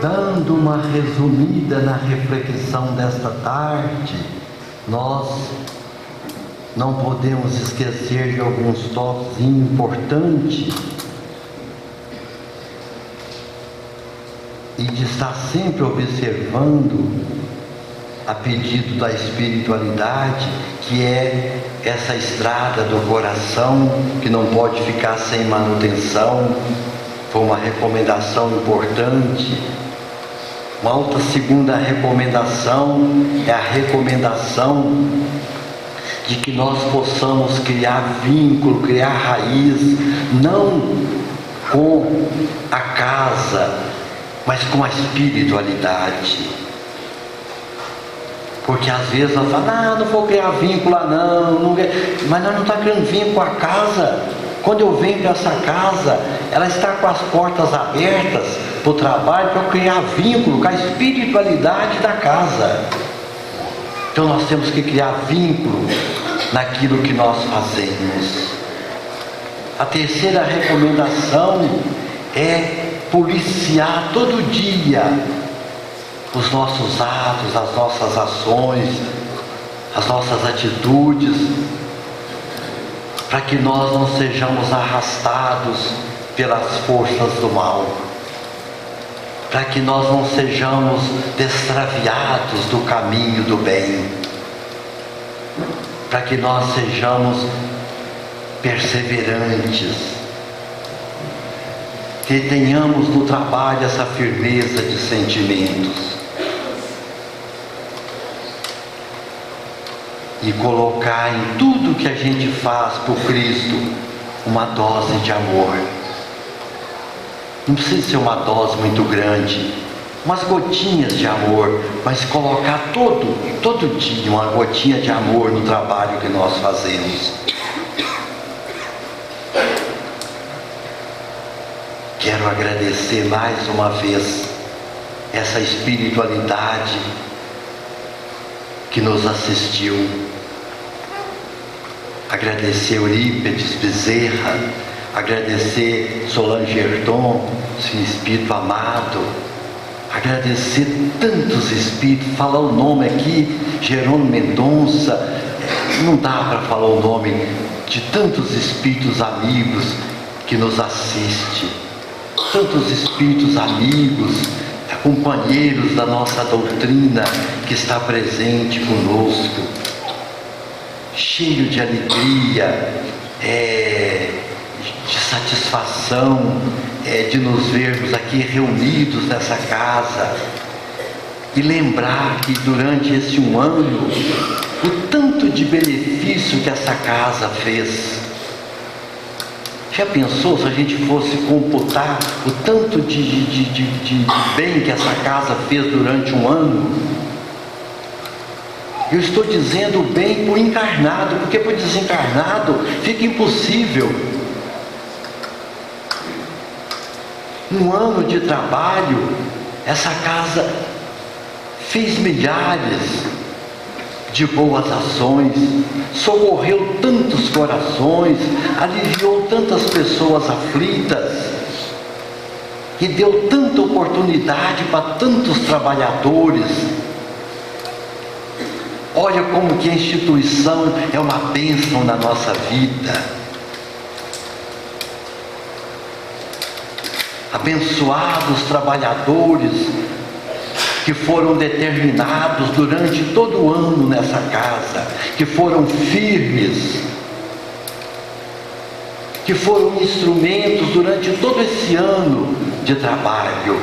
Dando uma resumida na reflexão desta tarde, nós não podemos esquecer de alguns tópicos importantes e de estar sempre observando, a pedido da espiritualidade, que é essa estrada do coração que não pode ficar sem manutenção. Foi uma recomendação importante. Uma outra segunda recomendação é a recomendação de que nós possamos criar vínculo, criar raiz, não com a casa, mas com a espiritualidade. Porque às vezes nós falamos, não vou criar vínculo lá não, mas nós não estamos criando vínculo com a casa. Quando eu venho para essa casa, ela está com as portas abertas para o trabalho, para eu criar vínculo com a espiritualidade da casa. Então nós temos que criar vínculo naquilo que nós fazemos. A terceira recomendação é policiar todo dia os nossos atos, as nossas ações, as nossas atitudes, para que nós não sejamos arrastados pelas forças do mal, para que nós não sejamos extraviados do caminho do bem, para que nós sejamos perseverantes, que tenhamos no trabalho essa firmeza de sentimentos e colocar em tudo que a gente faz por Cristo uma dose de amor. Não precisa ser uma dose muito grande, umas gotinhas de amor, mas colocar todo dia uma gotinha de amor no trabalho que nós fazemos. Quero agradecer mais uma vez essa espiritualidade que nos assistiu. Agradecer Eurípides Bezerra, agradecer Solange Herton, esse espírito amado, agradecer tantos espíritos, falar o nome aqui, Jerônimo Mendonça, não dá para falar o nome de tantos espíritos amigos que nos assistem, tantos espíritos amigos, companheiros da nossa doutrina que está presente conosco, cheio de alegria, de satisfação, de nos vermos aqui reunidos nessa casa e lembrar que durante esse um ano o tanto de benefício que essa casa fez. Já pensou se a gente fosse computar o tanto de bem que essa casa fez durante um ano? Eu estou dizendo bem para o encarnado, porque para o desencarnado fica impossível. Um ano de trabalho, essa casa fez milhares de boas ações, socorreu tantos corações, aliviou tantas pessoas aflitas e deu tanta oportunidade para tantos trabalhadores. Olha como que a instituição é uma bênção na nossa vida. Abençoados trabalhadores que foram determinados durante todo o ano nessa casa, que foram firmes, que foram instrumentos durante todo esse ano de trabalho,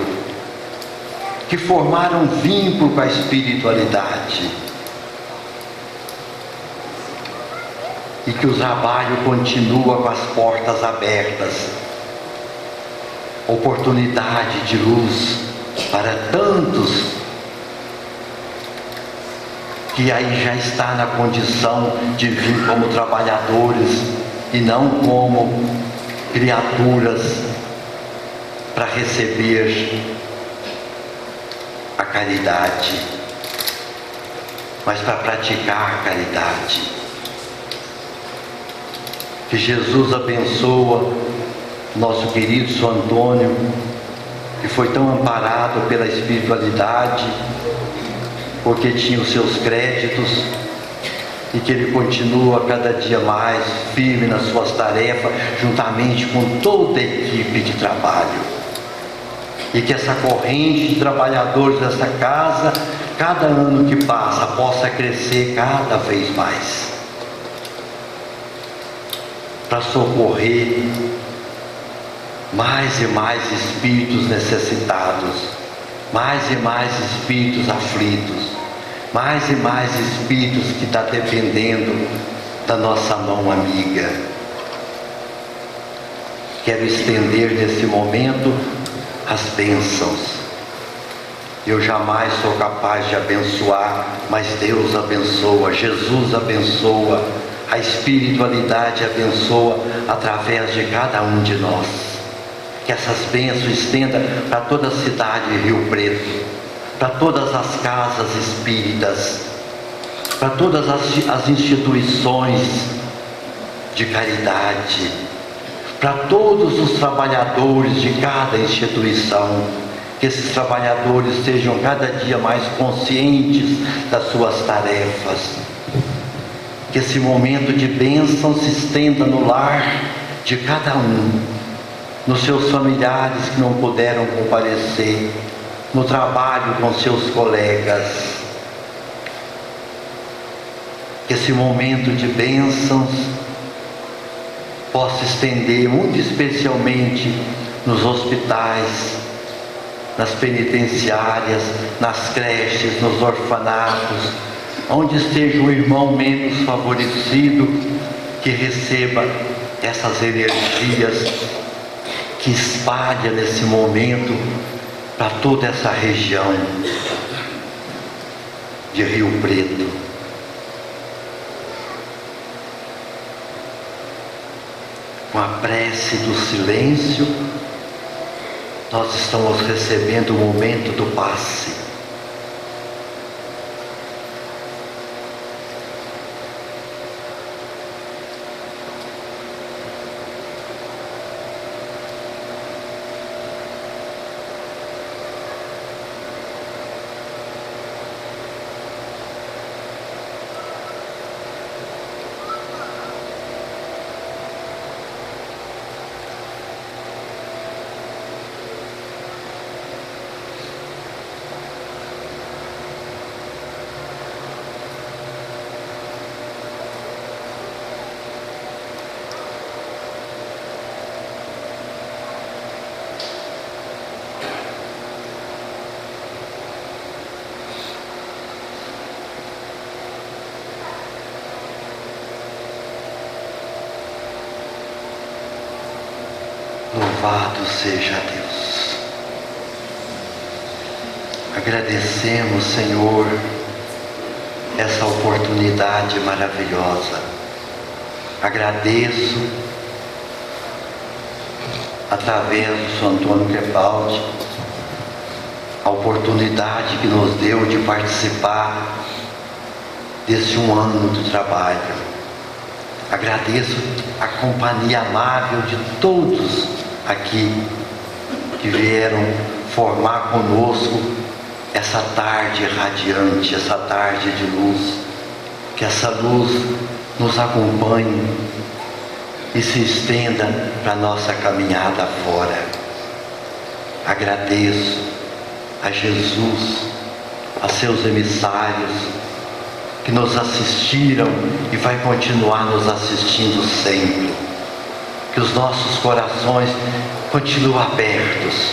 que formaram vínculo com a espiritualidade, e que o trabalho continua com as portas abertas, oportunidade de luz para tantos que aí já está na condição de vir como trabalhadores e não como criaturas para receber a caridade, mas para praticar a caridade. Que Jesus abençoa nosso querido São Antônio, que foi tão amparado pela espiritualidade, porque tinha os seus créditos, e que ele continua cada dia mais firme nas suas tarefas, juntamente com toda a equipe de trabalho. E que essa corrente de trabalhadores dessa casa, cada ano que passa, possa crescer cada vez mais, para socorrer mais e mais espíritos necessitados, mais e mais espíritos aflitos, mais e mais espíritos que estão dependendo da nossa mão amiga. Quero estender nesse momento as bênçãos. Eu jamais sou capaz de abençoar, mas Deus abençoa, Jesus abençoa, a espiritualidade abençoa através de cada um de nós. Que essas bênçãos estendam para toda a cidade de Rio Preto, para todas as casas espíritas, para todas as instituições de caridade, para todos os trabalhadores de cada instituição, que esses trabalhadores sejam cada dia mais conscientes das suas tarefas, que esse momento de bênção se estenda no lar de cada um, nos seus familiares que não puderam comparecer, no trabalho com seus colegas. Que esse momento de bênçãos possa estender muito especialmente nos hospitais, nas penitenciárias, nas creches, nos orfanatos, onde esteja o irmão menos favorecido, que receba essas energias, que espalha nesse momento para toda essa região de Rio Preto. Com a prece do silêncio, nós estamos recebendo o momento do passe. Louvado seja Deus. Agradecemos, Senhor, essa oportunidade maravilhosa. Agradeço, através do São Antônio Crepaldi, a oportunidade que nos deu de participar desse um ano do trabalho. Agradeço a companhia amável de todos aqui que vieram formar conosco essa tarde radiante, essa tarde de luz. Que essa luz nos acompanhe e se estenda para a nossa caminhada fora. Agradeço a Jesus, a seus emissários, que nos assistiram e vai continuar nos assistindo sempre. Que os nossos corações continuem abertos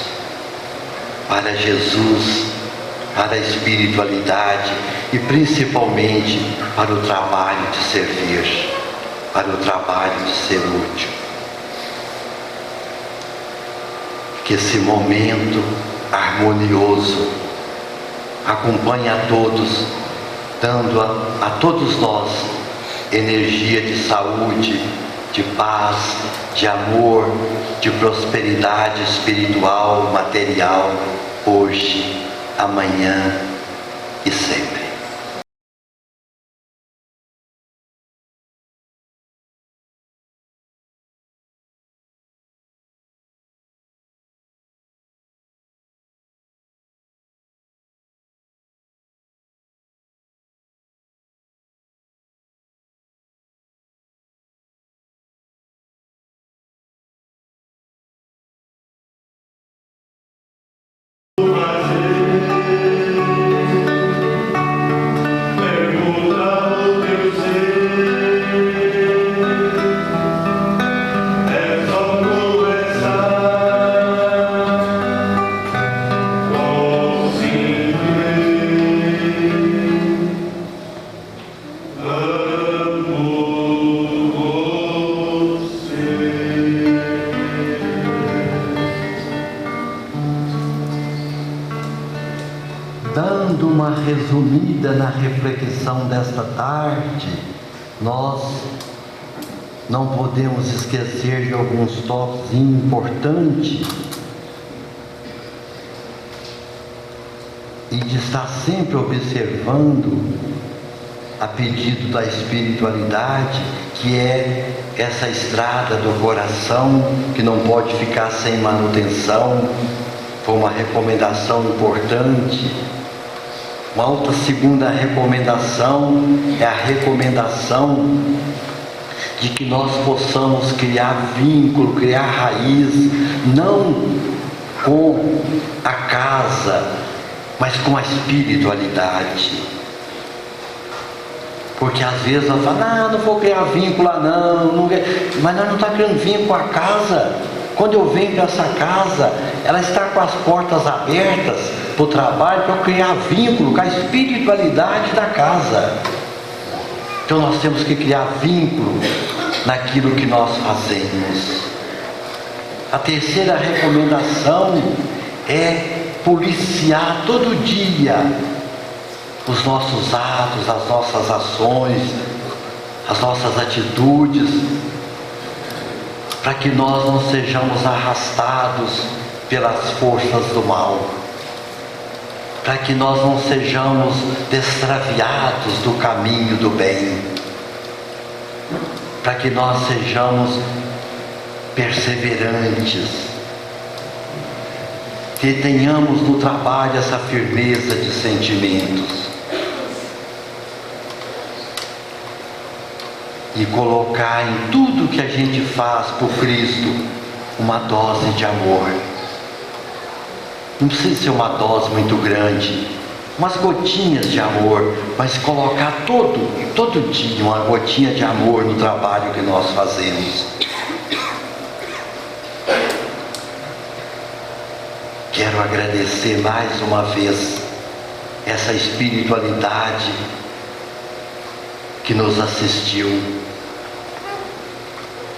para Jesus, para a espiritualidade e principalmente para o trabalho de servir, para o trabalho de ser útil. Que esse momento harmonioso acompanhe a todos, dando a todos nós energia de saúde, de paz, de amor, de prosperidade espiritual, material, hoje, amanhã e sempre. Dando uma resumida na reflexão desta tarde, nós não podemos esquecer de alguns tópicos importantes e de estar sempre observando, a pedido da espiritualidade, que é essa estrada do coração que não pode ficar sem manutenção. Foi uma recomendação importante. Uma outra segunda recomendação é a recomendação de que nós possamos criar vínculo, criar raiz, não com a casa, mas com a espiritualidade. Porque às vezes nós falamos, não vou criar vínculo lá não, mas nós não estamos criando vínculo com a casa. Quando eu venho para essa casa, ela está com as portas abertas para o trabalho, para eu criar vínculo com a espiritualidade da casa. Então nós temos que criar vínculo naquilo que nós fazemos. A terceira recomendação é policiar todo dia os nossos atos, as nossas ações, as nossas atitudes, para que nós não sejamos arrastados pelas forças do mal, para que nós não sejamos extraviados do caminho do bem, para que nós sejamos perseverantes, que tenhamos no trabalho essa firmeza de sentimentos e colocar em tudo que a gente faz por Cristo uma dose de amor. Não precisa ser uma dose muito grande, umas gotinhas de amor, mas colocar todo dia uma gotinha de amor no trabalho que nós fazemos. Quero agradecer mais uma vez essa espiritualidade que nos assistiu.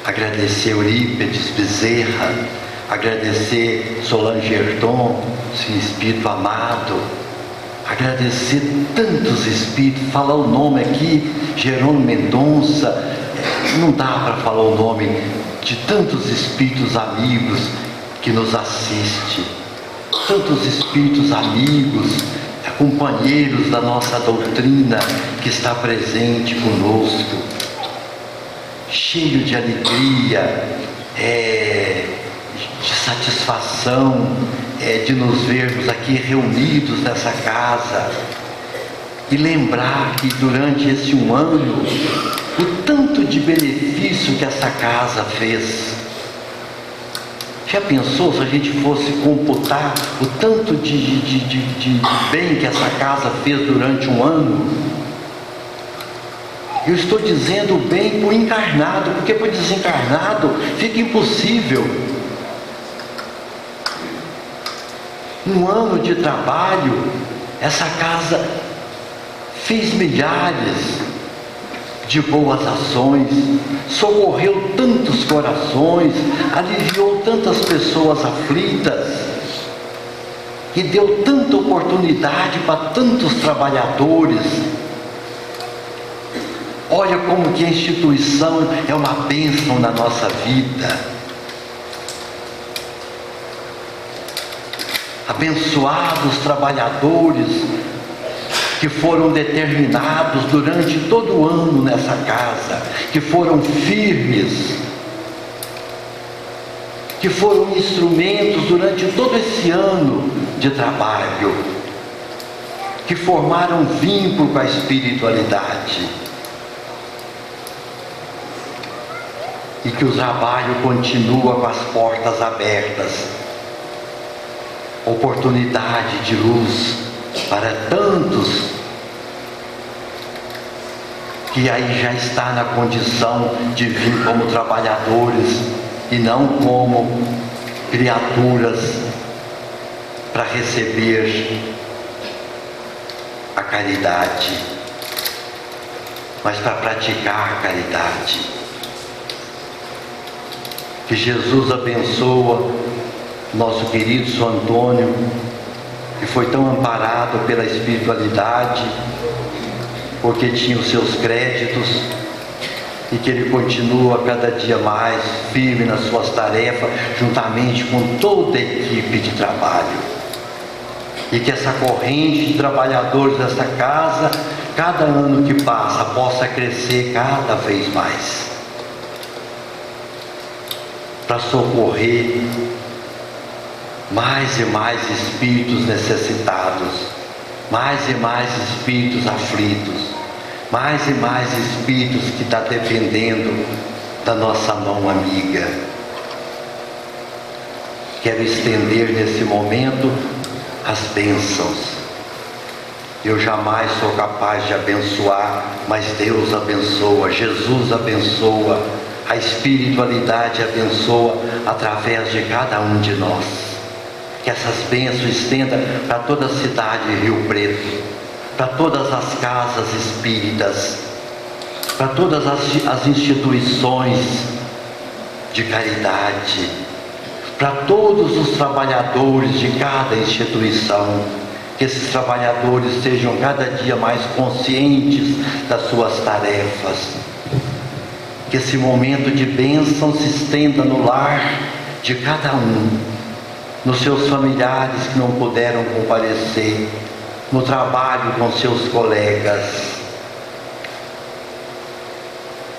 Agradecer Eurípides Bezerra agradecer Solange Herton, esse espírito amado, agradecer tantos espíritos, falar o nome aqui, Jerônimo Mendonça, não dá para falar o nome de tantos espíritos amigos que nos assistem, tantos espíritos amigos, companheiros da nossa doutrina que está presente conosco, cheio de alegria, de satisfação, de nos vermos aqui reunidos nessa casa e lembrar que durante esse um ano o tanto de benefício que essa casa fez. Já pensou se a gente fosse computar o tanto de bem que essa casa fez durante um ano? Eu estou dizendo bem para o encarnado, porque para o desencarnado fica impossível. Um ano de trabalho, essa casa fez milhares de boas ações, socorreu tantos corações, aliviou tantas pessoas aflitas e deu tanta oportunidade para tantos trabalhadores. Olha como que a instituição é uma bênção na nossa vida. Abençoados trabalhadores que foram determinados durante todo o ano nessa casa, que foram firmes, que foram instrumentos durante todo esse ano de trabalho, que formaram vínculo com a espiritualidade, e que o trabalho continua com as portas abertas, oportunidade de luz para tantos que aí já está na condição de vir como trabalhadores e não como criaturas para receber a caridade, mas para praticar a caridade. Que Jesus abençoa nosso querido São Antônio, que foi tão amparado pela espiritualidade, porque tinha os seus créditos, e que ele continua cada dia mais firme nas suas tarefas, juntamente com toda a equipe de trabalho. E que essa corrente de trabalhadores dessa casa, cada ano que passa, possa crescer cada vez mais, para socorrer mais e mais espíritos necessitados, mais e mais espíritos aflitos, mais e mais espíritos que estão dependendo da nossa mão amiga. Quero estender nesse momento as bênçãos. Eu jamais sou capaz de abençoar, mas Deus abençoa, Jesus abençoa, a espiritualidade abençoa através de cada um de nós. Que essas bênçãos estendam para toda a cidade de Rio Preto, para todas as casas espíritas, para todas as instituições de caridade, para todos os trabalhadores de cada instituição. Que esses trabalhadores sejam cada dia mais conscientes das suas tarefas. Que esse momento de bênção se estenda no lar de cada um, nos seus familiares que não puderam comparecer, no trabalho com seus colegas.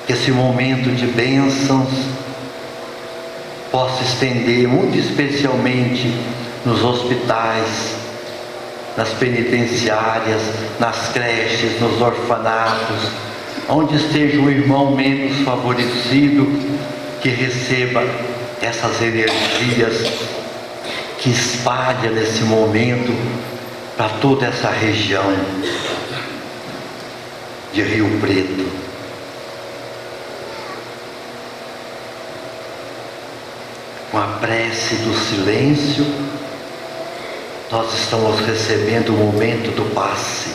Que esse momento de bênçãos possa estender muito especialmente nos hospitais, nas penitenciárias, nas creches, nos orfanatos, onde esteja um irmão menos favorecido, que receba essas energias, que espalha nesse momento para toda essa região de Rio Preto. Com a prece do silêncio, nós estamos recebendo o momento do passe.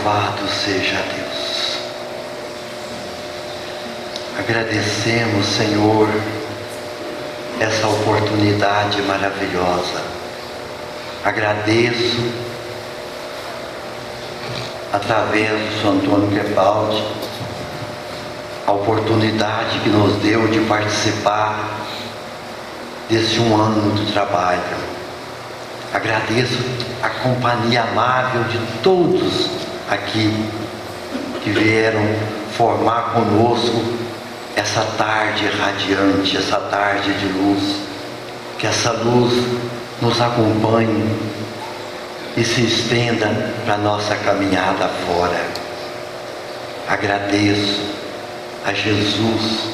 Louvado seja Deus. Agradecemos, Senhor, essa oportunidade maravilhosa. Agradeço, através do São Antônio Crepaldi, a oportunidade que nos deu de participar desse um ano de trabalho. Agradeço a companhia amável de todos aqui que vieram formar conosco essa tarde radiante, essa tarde de luz. Que essa luz nos acompanhe e se estenda para a nossa caminhada fora. Agradeço a Jesus,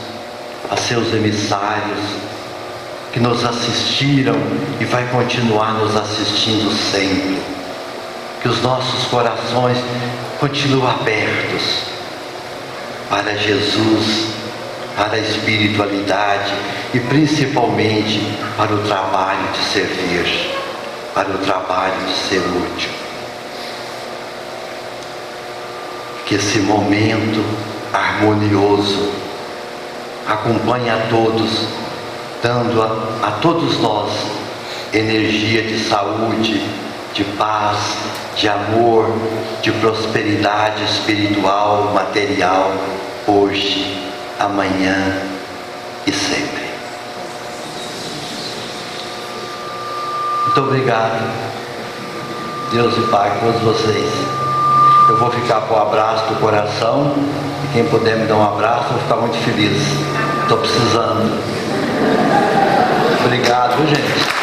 a seus emissários que nos assistiram e vai continuar nos assistindo sempre. Que os nossos corações continuem abertos para Jesus, para a espiritualidade e principalmente para o trabalho de servir, para o trabalho de ser útil. Que esse momento harmonioso acompanhe a todos, dando a todos nós energia de saúde, de paz, de amor, de prosperidade espiritual, material, hoje, amanhã e sempre. Muito obrigado, Deus e Pai, por todos vocês. Eu vou ficar com o abraço do coração e quem puder me dar um abraço, eu vou ficar muito feliz. Estou precisando. Obrigado, gente.